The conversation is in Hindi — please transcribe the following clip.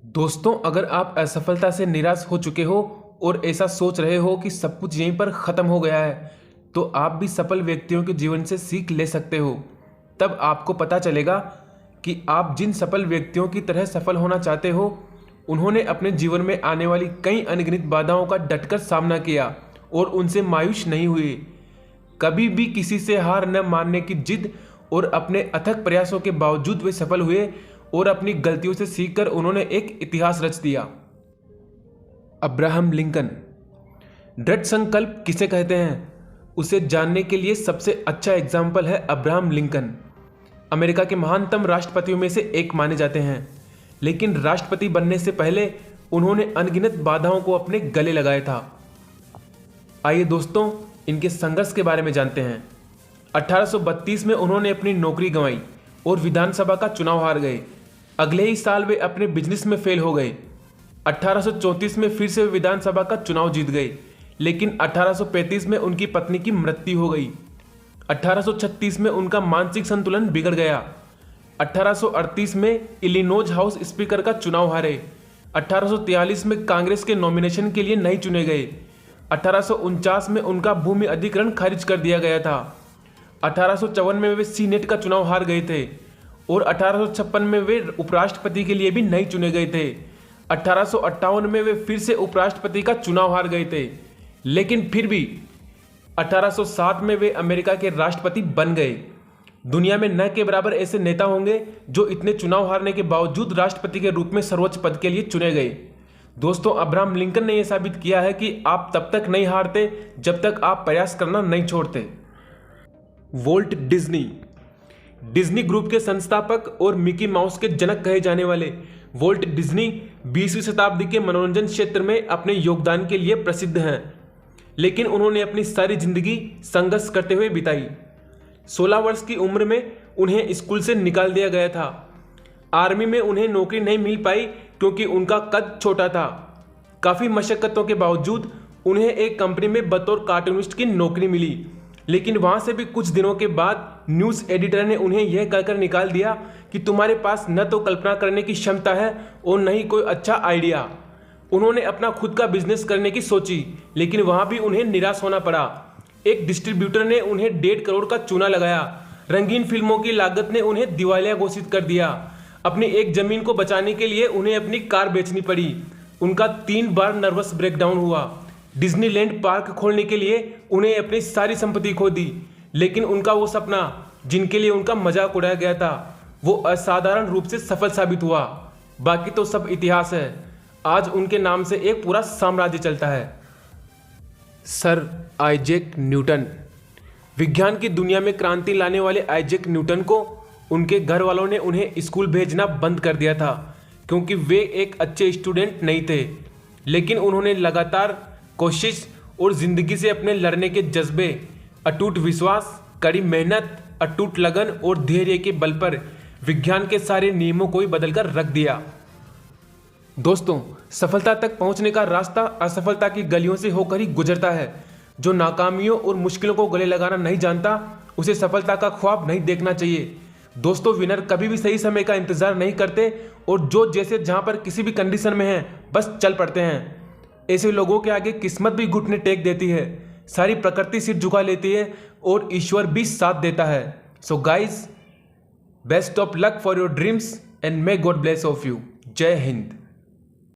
दोस्तों, अगर आप असफलता से निराश हो चुके हो और ऐसा सोच रहे हो कि सब कुछ यहीं पर ख़त्म हो गया है, तो आप भी सफल व्यक्तियों के जीवन से सीख ले सकते हो। तब आपको पता चलेगा कि आप जिन सफल व्यक्तियों की तरह सफल होना चाहते हो, उन्होंने अपने जीवन में आने वाली कई अनगिनत बाधाओं का डटकर सामना किया और उनसे मायूस नहीं हुए। कभी भी किसी से हार न मानने की जिद और अपने अथक प्रयासों के बावजूद वे सफल हुए और अपनी गलतियों से सीखकर उन्होंने एक इतिहास रच दिया। Abraham Lincoln. दृढ़ संकल्प किसे कहते हैं, उसे जानने के लिए सबसे अच्छा एग्जाम्पल है अब्राहम लिंकन। अमेरिका के महानतम राष्ट्रपतियों में से एक माने जाते हैं, लेकिन राष्ट्रपति बनने से पहले उन्होंने अनगिनत बाधाओं को अपने गले लगाया था। आइए दोस्तों, इनके संघर्ष के बारे में जानते हैं। 1832 में उन्होंने अपनी नौकरी गंवाई और विधानसभा का चुनाव हार गए। अगले ही साल वे अपने बिजनेस में फेल हो गए। 1834 में फिर से वे विधानसभा का चुनाव जीत गए, लेकिन 1835 में उनकी पत्नी की मृत्यु हो गई। 1836 में उनका मानसिक संतुलन बिगड़ गया। 1838 में इलिनोज हाउस स्पीकर का चुनाव हारे। 1843 में कांग्रेस के नॉमिनेशन के लिए नहीं चुने गए। 1849 में उनका भूमि अधिग्रहण खारिज कर दिया गया था। 1854 में वे सीनेट का चुनाव हार गए थे और 1856 में वे उपराष्ट्रपति के लिए भी नहीं चुने गए थे। 1858 में वे फिर से उपराष्ट्रपति का चुनाव हार गए थे, लेकिन फिर भी 1860 में वे अमेरिका के राष्ट्रपति बन गए। दुनिया में न के बराबर ऐसे नेता होंगे जो इतने चुनाव हारने के बावजूद राष्ट्रपति के रूप में सर्वोच्च पद के लिए चुने गए। दोस्तों, अब्राहम लिंकन ने यह साबित किया है कि आप तब तक नहीं हारते जब तक आप प्रयास करना नहीं छोड़ते। Walt Disney. डिज्नी ग्रुप के संस्थापक और मिकी माउस के जनक कहे जाने वाले वॉल्ट डिज्नी 20वीं शताब्दी के मनोरंजन क्षेत्र में अपने योगदान के लिए प्रसिद्ध हैं, लेकिन उन्होंने अपनी सारी जिंदगी संघर्ष करते हुए बिताई। 16 वर्ष की उम्र में उन्हें स्कूल से निकाल दिया गया था। आर्मी में उन्हें नौकरी नहीं मिल पाई क्योंकि उनका कद छोटा था। काफ़ी मशक्कतों के बावजूद उन्हें एक कंपनी में बतौर कार्टूनिस्ट की नौकरी मिली, लेकिन वहां से भी कुछ दिनों के बाद न्यूज़ एडिटर ने उन्हें यह कहकर निकाल दिया कि तुम्हारे पास न तो कल्पना करने की क्षमता है और न ही कोई अच्छा आइडिया। उन्होंने अपना खुद का बिजनेस करने की सोची, लेकिन वहां भी उन्हें निराश होना पड़ा। एक डिस्ट्रीब्यूटर ने उन्हें 1.5 करोड़ का चूना लगाया। रंगीन फिल्मों की लागत ने उन्हें दिवालिया घोषित कर दिया। अपनी एक जमीन को बचाने के लिए उन्हें अपनी कार बेचनी पड़ी। उनका 3 बार नर्वस ब्रेकडाउन हुआ। डिज्नीलैंड पार्क खोलने के लिए उन्हें अपनी सारी संपत्ति खो दी, लेकिन उनका वो सपना जिनके लिए उनका मजाक उड़ाया गया था, वो असाधारण रूप से सफल साबित हुआ। बाकी तो सब इतिहास है। आज उनके नाम से एक पूरा साम्राज्य चलता है। Sir Isaac Newton. विज्ञान की दुनिया में क्रांति लाने वाले आइजैक न्यूटन को उनके घर वालों ने उन्हें स्कूल भेजना बंद कर दिया था क्योंकि वे एक अच्छे स्टूडेंट नहीं थे, लेकिन उन्होंने लगातार कोशिश और जिंदगी से अपने लड़ने के जज्बे, अटूट विश्वास, कड़ी मेहनत, अटूट लगन और धैर्य के बल पर विज्ञान के सारे नियमों को ही बदलकर रख दिया। दोस्तों, सफलता तक पहुंचने का रास्ता असफलता की गलियों से होकर ही गुजरता है। जो नाकामियों और मुश्किलों को गले लगाना नहीं जानता, उसे सफलता का ख्वाब नहीं देखना चाहिए। दोस्तों, विनर कभी भी सही समय का इंतजार नहीं करते और जो जैसे जहां पर किसी भी कंडीशन में हैं, बस चल पड़ते हैं। ऐसे लोगों के आगे किस्मत भी घुटने टेक देती है, सारी प्रकृति सिर झुका लेती है और ईश्वर भी साथ देता है। So guys, best of luck for your dreams and may God bless of you. जय हिंद।